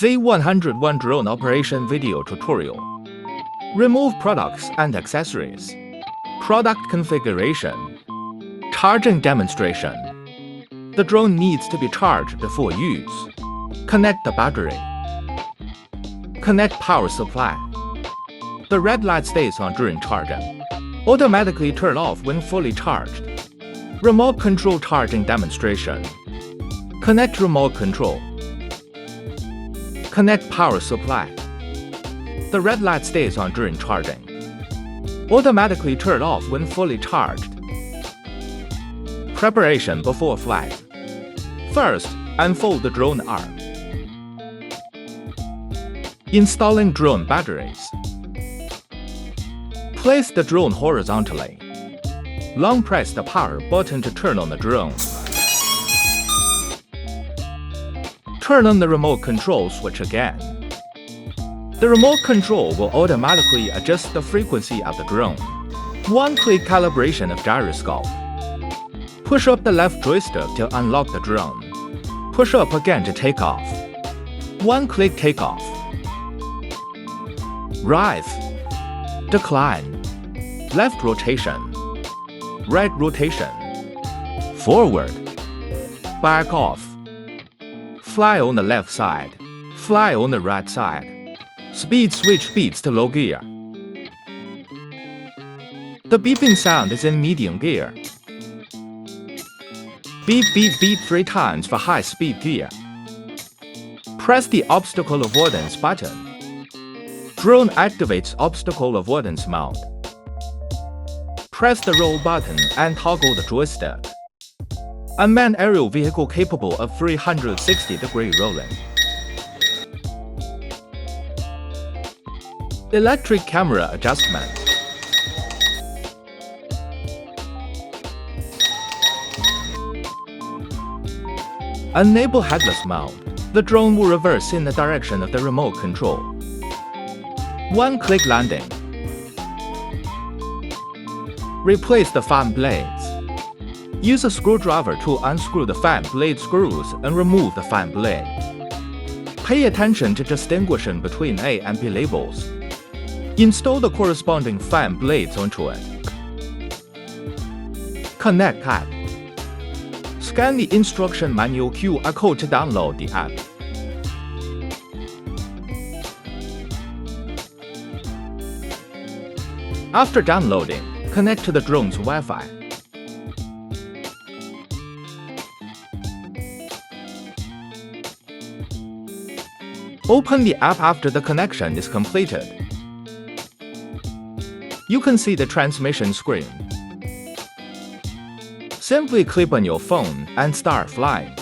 Z101 drone operation video tutorial. Remove products and accessories. Product configuration. Charging demonstration. The drone needs to be charged before use. Connect the battery. Connect power supply. The red light stays on during charging. Automatically turn off when fully charged. Remote control charging demonstration. Connect remote control. Connect power supply. The red light stays on during charging. Automatically turn off when fully charged. Preparation before flight. First, unfold the drone arm. Installing drone batteries. Place the drone horizontally. Long press the power button to turn on the drone. Turn on the remote control switch again. The remote control will automatically adjust the frequency of the drone. One-click calibration of gyroscope. Push up the left joystick to unlock the drone. Push up again to take off. One-click takeoff. Rise. Decline. Left rotation. Right rotation. Forward. Back off. Fly on the left side. Fly on the right side. Speed switch beats to low gear. The beeping sound is in medium gear. Beep beep beep 3 times for high speed gear. Press the obstacle avoidance button. Drone activates obstacle avoidance mode. Press the roll button and toggle the joystick. Unmanned aerial vehicle capable of 360-degree rolling. Electric camera adjustment. Enable headless mode. The drone will reverse in the direction of the remote control. One-click landing. Replace the fan blades. Use a screwdriver to unscrew the fan blade screws and remove the fan blade. Pay attention to distinguishing between A and B labels. Install the corresponding fan blades onto it. Connect app. Scan the instruction manual QR code to download the app. After downloading, connect to the drone's Wi-Fi. Open the app after the connection is completed. You can see the transmission screen. Simply click on your phone and start flying.